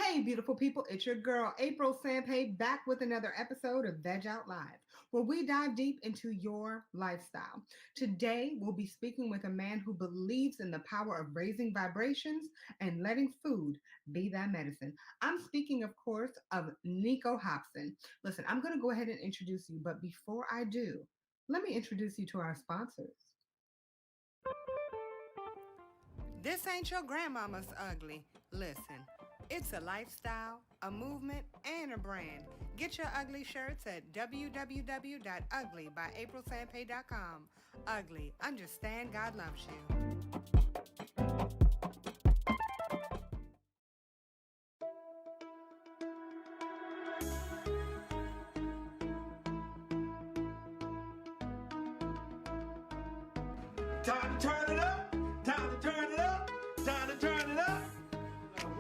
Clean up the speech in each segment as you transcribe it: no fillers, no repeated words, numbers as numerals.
Hey, beautiful people, it's your girl, April Sampé, back with another episode of Veg Out Live, where we dive deep into your lifestyle. Today, we'll be speaking with a man who believes in the power of raising vibrations and letting food be that medicine. I'm speaking, of course, of Nico Hobson. Listen, I'm going to go ahead and introduce you, but before I do, let me introduce you to our sponsors. This ain't your grandmama's ugly. Listen, it's a lifestyle, a movement, and a brand. Get your ugly shirts at www.uglybyaprilsampay.com. Ugly, understand God loves you. Time to turn it up. Time to turn it up. Time to turn it up.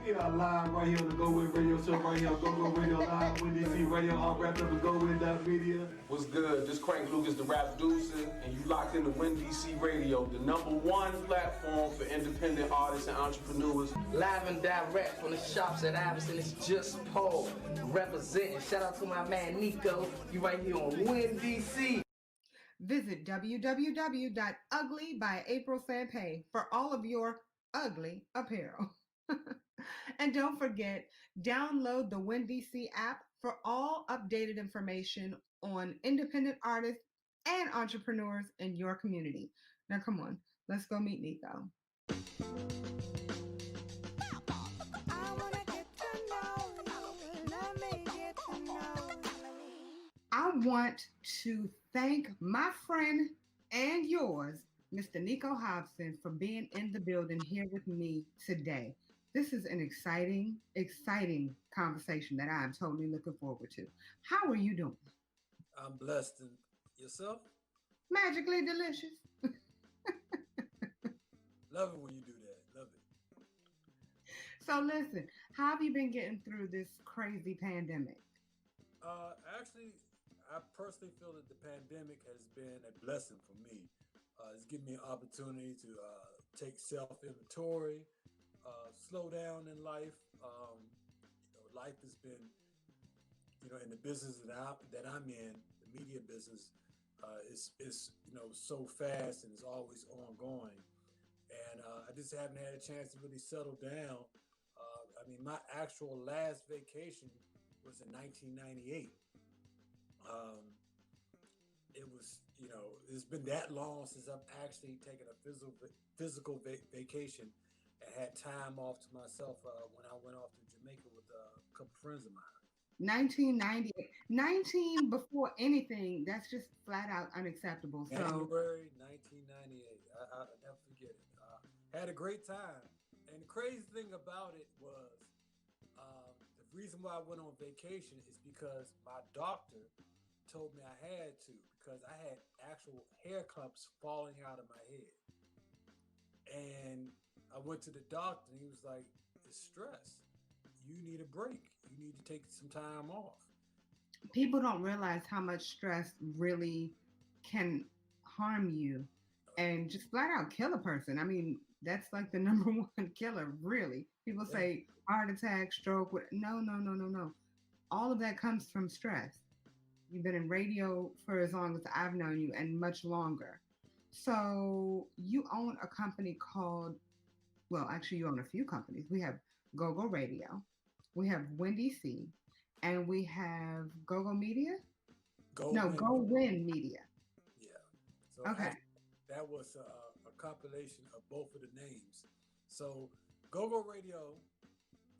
We are live right here on the GoGo Radio show right here on GoGo Radio Live, WinDC Radio, all wrapped up with GoGo.media. What's good? This Crank Lucas, the rap producer, and you locked into WinDC Radio, the #1 platform for independent artists and entrepreneurs. Live and direct from the shops at Iverson. It's just Paul representing. Shout out to my man Nico. You right here on WinDC. Visit www.uglybyaprilsampay for all of your ugly apparel. And don't forget, download the WinDC app for all updated information on independent artists and entrepreneurs in your community. Now, come on, let's go meet Nico. I want to thank my friend and yours, Mr. Nico Hobson, for being in the building here with me today. This is an exciting conversation that I'm totally looking forward to. How are you doing? I'm blessed. And yourself? Magically delicious. Love it when you do that. Love it. So listen, how have you been getting through this crazy pandemic? Actually, I personally feel that the pandemic has been a blessing for me. It's given me an opportunity to take self-inventory, slow down in life. Life has been, in the business that I'm in, the media business, is so fast and it's always ongoing. And I just haven't had a chance to really settle down. My actual last vacation was in 1998. It was, it's been that long since I've actually taken a physical vacation and had time off to myself when I went off to Jamaica with a couple friends of mine. 1998. 19 before anything, that's just flat out unacceptable. January 1998. I'll never forget it. Had a great time. And the crazy thing about it was the reason why I went on vacation is because my doctor told me I had to, because I had actual hair clumps falling out of my head. And I went to the doctor and he was like, it's stress. You need a break. You need to take some time off. People don't realize how much stress really can harm you and just flat out kill a person. That's like the #1 killer, really. People say heart attack, stroke. No. All of that comes from stress. You've been in radio for as long as I've known you and much longer. So you own a company called, well, actually you own a few companies. We have GoGo Radio, we have WinDC, and we have GoGo Media? GoWin Media. Yeah. So okay. That was a compilation of both of the names. So GoGo Radio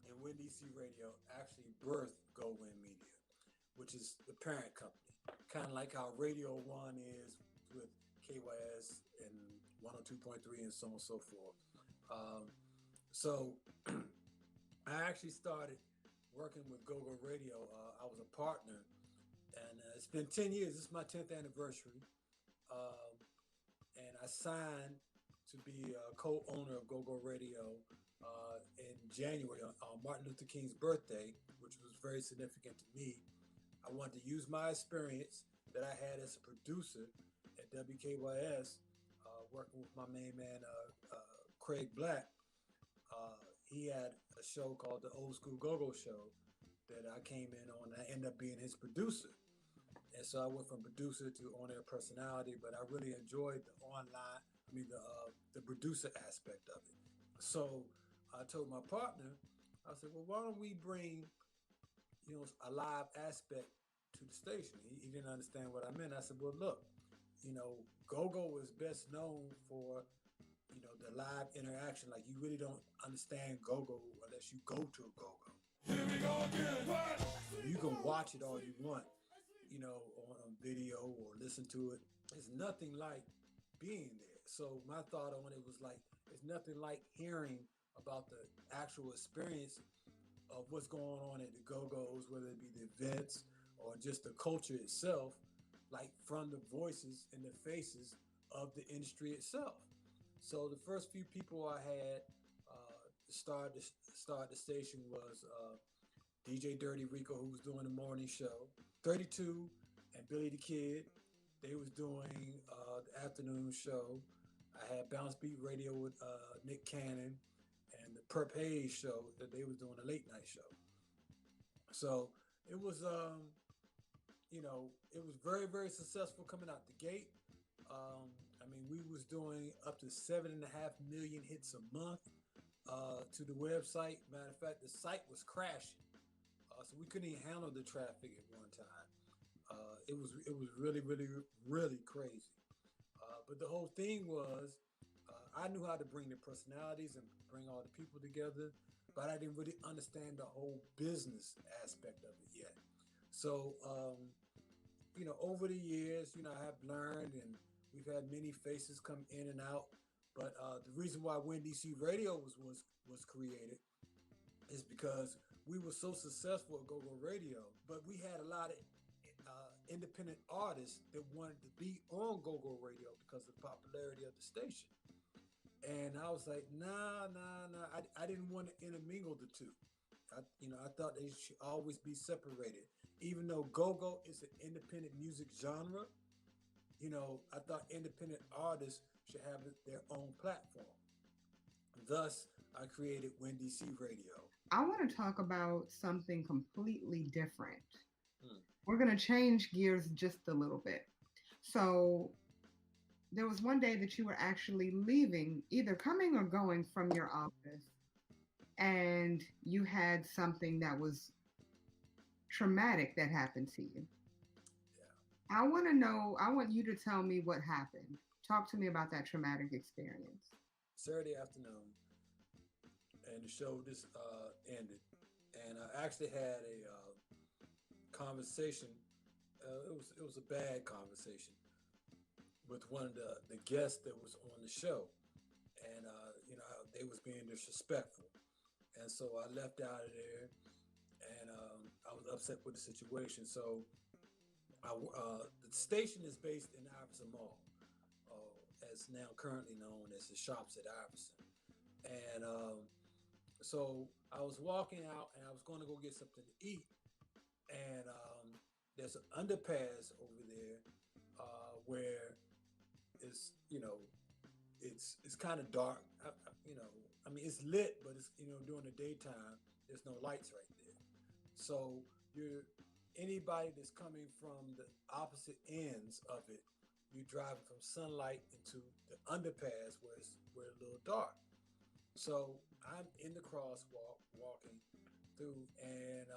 and WinDC Radio actually birthed GoWin Media, which is the parent company, kind of like how Radio 1 is with KYS and 102.3 and so on and so forth. So I actually started working with GoGo Radio. I was a partner, and it's been 10 years. This is my 10th anniversary. And I signed to be a co-owner of GoGo Radio in January on Martin Luther King's birthday, which was very significant to me. I wanted to use my experience that I had as a producer at WKYS, working with my main man, Craig Black. he had a show called the Old School GoGo Show that I came in on. I ended up being his producer. And so I went from producer to on-air personality, but I really enjoyed the producer aspect of it. So I told my partner, I said, well, why don't we bring, a live aspect to the station? He didn't understand what I meant. I said, well, look, GoGo is best known for, the live interaction. Like, you really don't understand GoGo unless you go to a GoGo. Here we go again. What? You can watch it all you want, on video or listen to it. It's nothing like being there. So my thought on it was like, it's nothing like hearing about the actual experience of what's going on at the Go-Go's, whether it be the events or just the culture itself, like from the voices and the faces of the industry itself. So the first few people I had to start the station was DJ Dirty Rico, who was doing the morning show, 32 and Billy the Kid. They was doing the afternoon show. I had Bounce Beat Radio with Nick Cannon and the Perp Hayes show that they was doing a late night show. So it was, it was very, very successful coming out the gate. We was doing up to 7.5 million hits a month to the website. Matter of fact, the site was crashing. So we couldn't even handle the traffic at one time. It was really, really, really crazy. But the whole thing was, I knew how to bring the personalities and bring all the people together, but I didn't really understand the whole business aspect of it yet. So, over the years, I have learned, and we've had many faces come in and out. But the reason why WinDC Radio was created is because we were so successful at GoGo Radio, but we had a lot of independent artists that wanted to be on GoGo Radio because of the popularity of the station. And I was like, nah. I didn't want to intermingle the two. I thought they should always be separated. Even though GoGo is an independent music genre, I thought independent artists should have their own platform. Thus, I created WinDC Radio. I want to talk about something completely different. We're going to change gears just a little bit. So there was one day that you were actually leaving, either coming or going from your office, and you had something that was traumatic that happened to you. Yeah. I want you to tell me what happened. Talk to me about that traumatic experience. Saturday afternoon, and the show just ended, and I actually had a conversation. It was a bad conversation with one of the guests that was on the show, and they was being disrespectful, and so I left out of there, and I was upset with the situation. So the station is based in Iverson Mall, as now currently known as the Shops at Iverson, and so I was walking out, and I was going to go get something to eat, and there's an underpass over there where it's it's kind of dark. It's lit, but it's during the daytime there's no lights right there. So anybody that's coming from the opposite ends of it, you're driving from sunlight into the underpass where it's a little dark. So I'm in the crosswalk walking through, and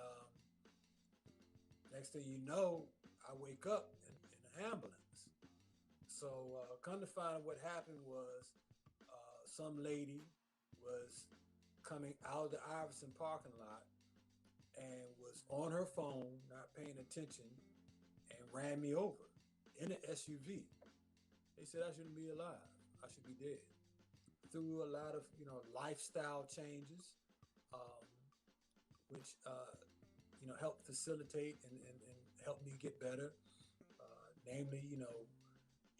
next thing you know, I wake up in an ambulance. So come to find out what happened was some lady was coming out of the Iverson parking lot and was on her phone, not paying attention, and ran me over in an SUV. They said I shouldn't be alive. I should be dead. Through a lot of, lifestyle changes, which, helped facilitate and help me get better. Namely,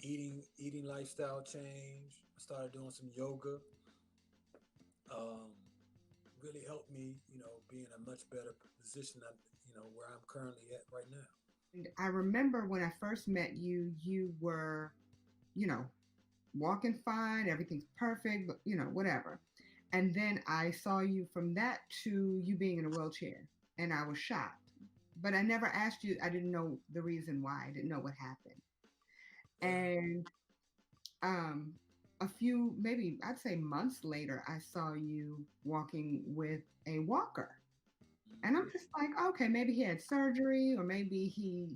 eating lifestyle change. I started doing some yoga. Really helped me, be in a much better position, where I'm currently at right now. And I remember when I first met you, you were, walking fine, everything's perfect, but, whatever. And then I saw you from that to you being in a wheelchair, and I was shocked. But I never asked you. I didn't know the reason why. I didn't know what happened. And um, a few, maybe I'd say months later, I saw you walking with a walker. And I'm just like, okay, maybe he had surgery, or maybe he,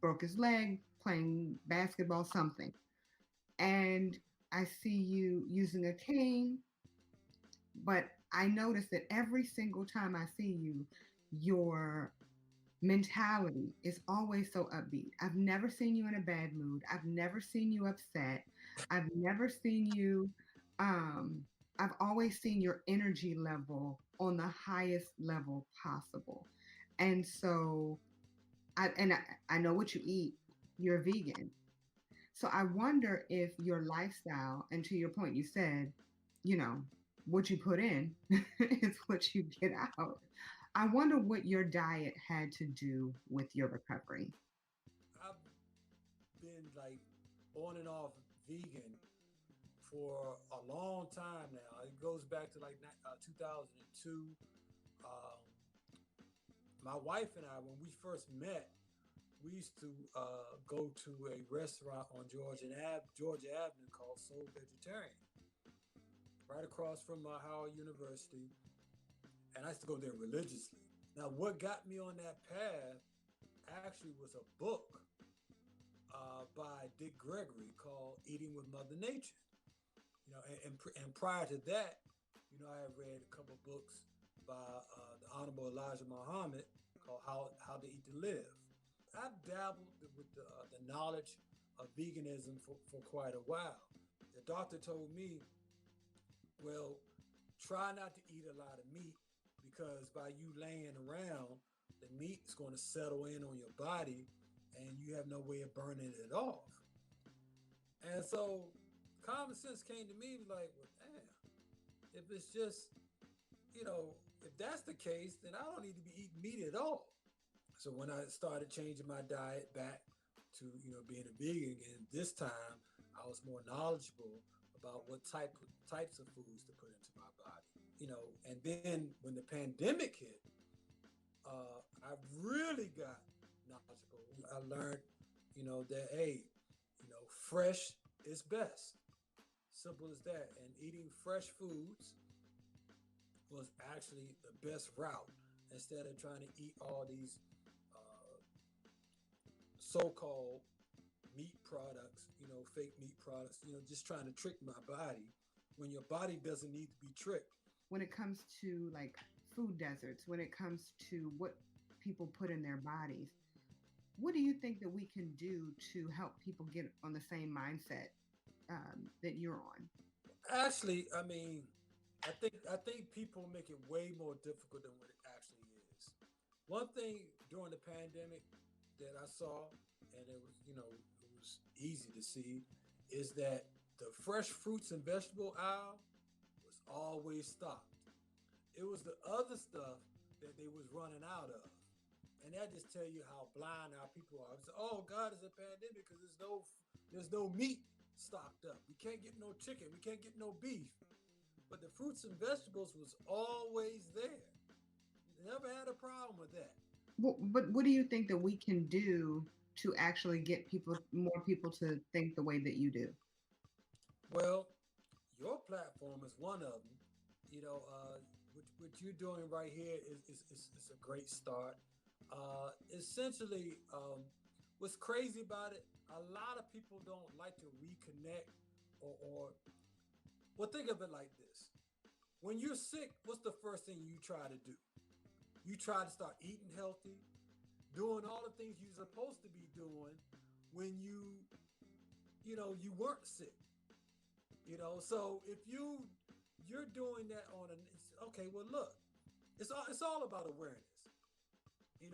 broke his leg playing basketball, something. And I see you using a cane, but I notice that every single time I see you, your mentality is always so upbeat. I've never seen you in a bad mood. I've never seen you upset. I've never seen you, um, I've always seen your energy level on the highest level possible. And so I know what you eat. You're a vegan. So I wonder if your lifestyle, and to your point, you said, you know, what you put in is what you get out. I wonder what your diet had to do with your recovery. I've been like on and off vegan for a long time now. It goes back to like 2002. Um, my wife and I, when we first met, we used to go to a restaurant on Georgia Avenue called Soul Vegetarian, right across from Howard University. And I used to go there religiously. Now, what got me on that path actually was a book by Dick Gregory called Eating with Mother Nature. And prior to that, I had read a couple of books by the Honorable Elijah Muhammad called How to Eat to Live. I've dabbled with the knowledge of veganism for quite a while. The doctor told me, well, try not to eat a lot of meat, because by you laying around, the meat is going to settle in on your body and you have no way of burning it off. And so common sense came to me like, well, damn, if it's just, if that's the case, then I don't need to be eating meat at all. So when I started changing my diet back to, being a vegan again, this time I was more knowledgeable about what types of foods to put into my body. And then when the pandemic hit, I really got knowledgeable. I learned, that, hey, fresh is best. Simple as that. And eating fresh foods was actually the best route, instead of trying to eat all these so-called meat products, fake meat products, just trying to trick my body when your body doesn't need to be tricked. When it comes to like food deserts, when it comes to what people put in their bodies, what do you think that we can do to help people get on the same mindset that you're on? Actually, I mean, I think people make it way more difficult than what it actually is. One thing during the pandemic that I saw, and it was easy to see, is that the fresh fruits and vegetable aisle was always stocked. It was the other stuff that they was running out of. And that just tell you how blind our people are. It's, oh God, it's a pandemic because there's no meat stocked up. We can't get no chicken. We can't get no beef. But the fruits and vegetables was always there. Never had a problem with that. But what do you think that we can do to actually get more people to think the way that you do? Well, your platform is one of them. What you're doing right here is a great start. Essentially, what's crazy about it, a lot of people don't like to reconnect or well, think of it like this. When you're sick, what's the first thing you try to do? You try to start eating healthy, doing all the things you're supposed to be doing when you weren't sick. So if you're doing that okay, well, look, it's all about awareness. As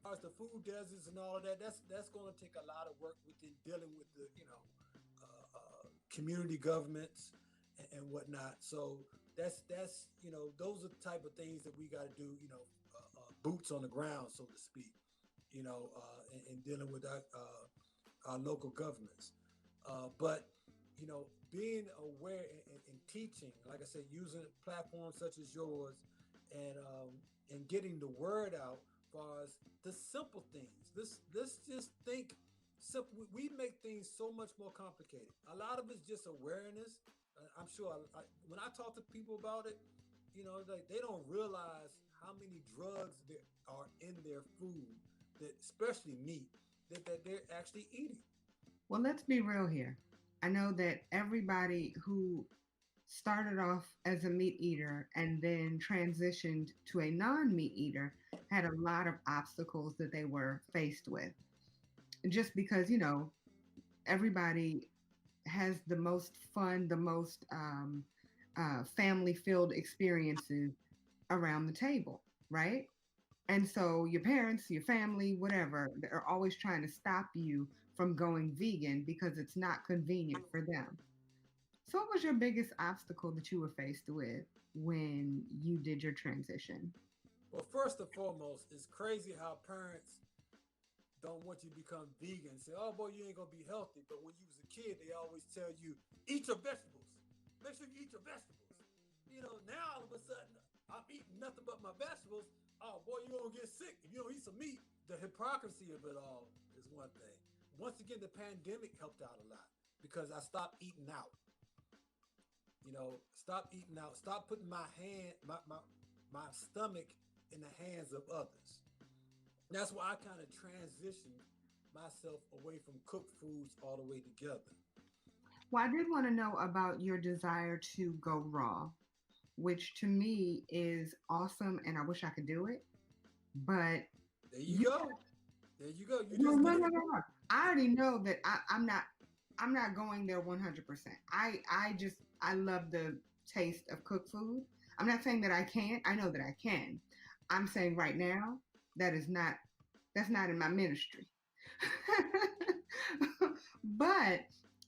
far as the food deserts and all of that, that's going to take a lot of work within dealing with the community governments and whatnot. So that's those are the type of things that we got to do. Boots on the ground, so to speak. In dealing with our local governments. But being aware and teaching, like I said, using platforms such as yours, and getting the word out far as the simple things. Let's just think simple. We make things so much more complicated. A lot of it's just awareness. I'm sure when I talk to people about it, like they don't realize how many drugs there are in their food, that especially meat, that they're actually eating. Well, let's be real here. I know that everybody who started off as a meat eater and then transitioned to a non-meat eater had a lot of obstacles that they were faced with. Just because, everybody has the most fun, the most family-filled experiences around the table, right? And so your parents, your family, whatever, they're always trying to stop you from going vegan because it's not convenient for them. So what was your biggest obstacle that you were faced with when you did your transition? Well, first and foremost, it's crazy how parents don't want you to become vegan. Say, oh boy, you ain't gonna be healthy. But when you was a kid, they always tell you, eat your vegetables. Make sure you eat your vegetables. Now all of a sudden, I'm eating nothing but my vegetables. Oh boy, you're gonna get sick if you don't eat some meat. The hypocrisy of it all is one thing. Once again, the pandemic helped out a lot because I stopped eating out. Stop eating out. Stop putting my stomach in the hands of others. That's why I kind of transitioned myself away from cooked foods all the way together. Well, I did want to know about your desire to go raw, which to me is awesome, and I wish I could do it. But there you go. There you go. No. I already know that I'm not going there 100%. I love the taste of cooked food. I'm not saying that I can't. I know that I can. I'm saying right now that's not in my ministry. But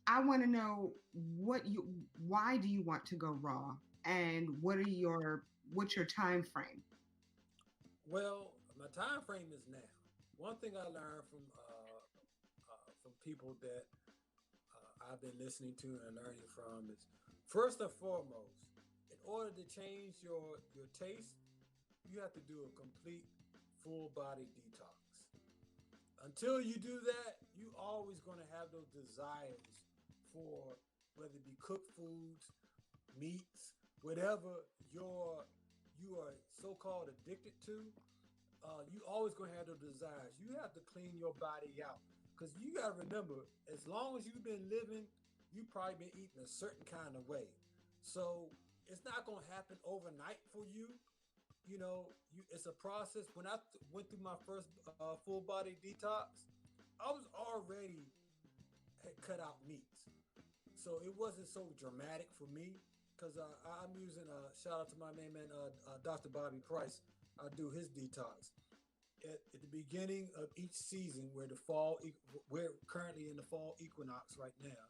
I want to know why do you want to go raw, and what's your time frame? Well, my time frame is now. One thing I learned from people that I've been listening to and learning from is, first and foremost, in order to change your taste, you have to do a complete full body detox. Until you do that, you always going to have those desires for whether it be cooked foods, meats, whatever you are so-called addicted to. You always going to have those desires. You have to clean your body out. Because you got to remember, as long as you've been living, you've probably been eating a certain kind of way. So it's not going to happen overnight for you. It's a process. When I went through my first full body detox, I was already had cut out meats. So it wasn't so dramatic for me, because I'm using, shout out to my main man, Dr. Bobby Price. I do his detox. At the beginning of each season, we're currently in the fall equinox right now.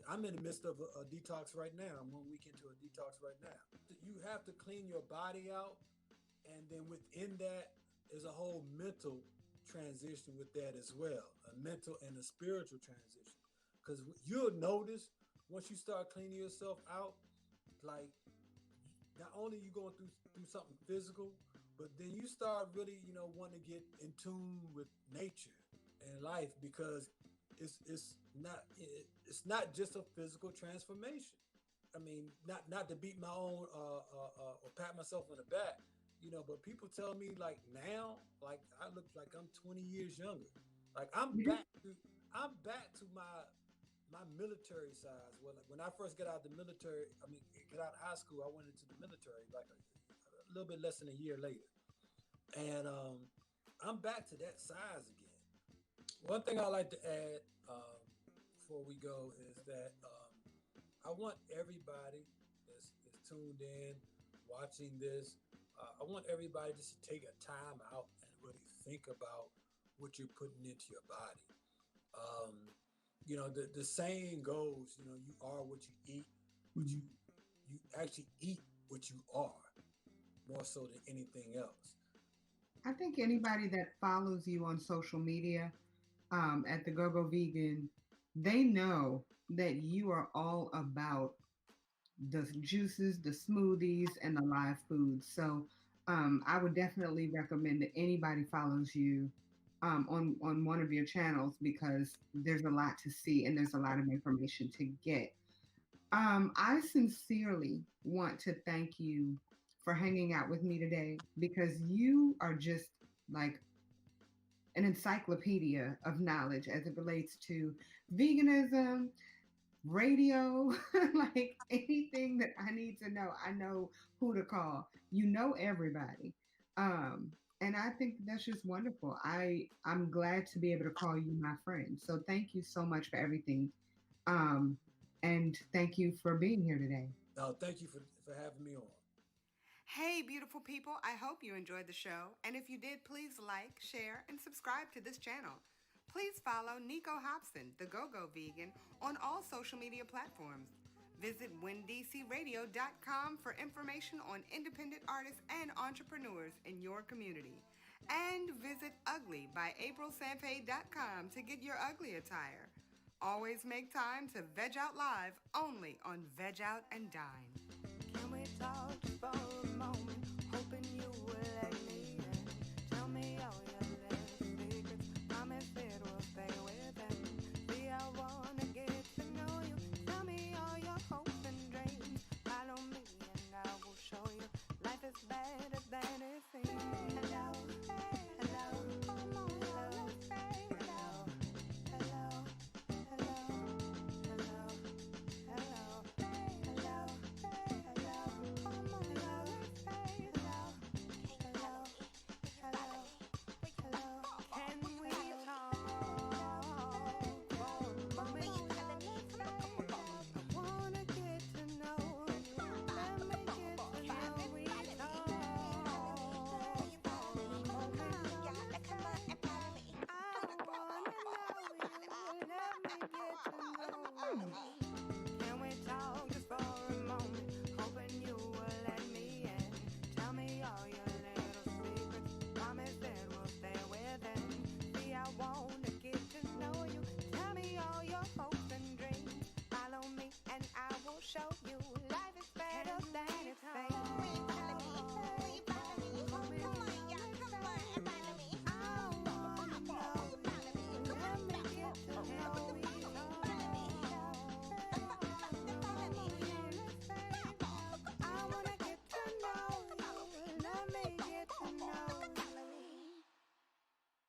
I'm in the midst of a detox right now. I'm 1 week into a detox right now. You have to clean your body out, and then within that is a whole mental transition with that as well, a mental and a spiritual transition. Because you'll notice once you start cleaning yourself out, like not only you going through something physical, but then you start really, wanting to get in tune with nature and life, because it's not just a physical transformation. I mean, not to beat my own or pat myself on the back, but people tell me like now, like I look like I'm 20 years younger. Like I'm back to my military size. Well, like when I first got out of the military, get out of high school, I went into the military like a little bit less than a year later. And I'm back to that size again. One thing I like to add before we go is that I want everybody that's tuned in, watching this, I want everybody just to take a time out and really think about what you're putting into your body. The saying goes, you are what you eat, but you actually eat what you are, more so than anything else. I think anybody that follows you on social media at the GoGo Vegan they know that you are all about the juices, the smoothies, and the live foods. So I would definitely recommend that anybody follows you on one of your channels because there's a lot to see and there's a lot of information to get. I sincerely want to thank you for hanging out with me today because you are just like an encyclopedia of knowledge as it relates to veganism, radio, like anything that I need to know. I know who to call. You know everybody. And I think that's just wonderful. I'm glad to be able to call you my friend. So thank you so much for everything. Um, and thank you for being here today. No, thank you for having me on. Hey, beautiful people. I hope you enjoyed the show. And if you did, please like, share, and subscribe to this channel. Please follow Nico Hobson, the GoGo Vegan, on all social media platforms. Visit WinDCRadio.com for information on independent artists and entrepreneurs in your community. And visit Ugly by AprilSampé.com to get your ugly attire. Always make time to veg out live only on Veg Out and Dine.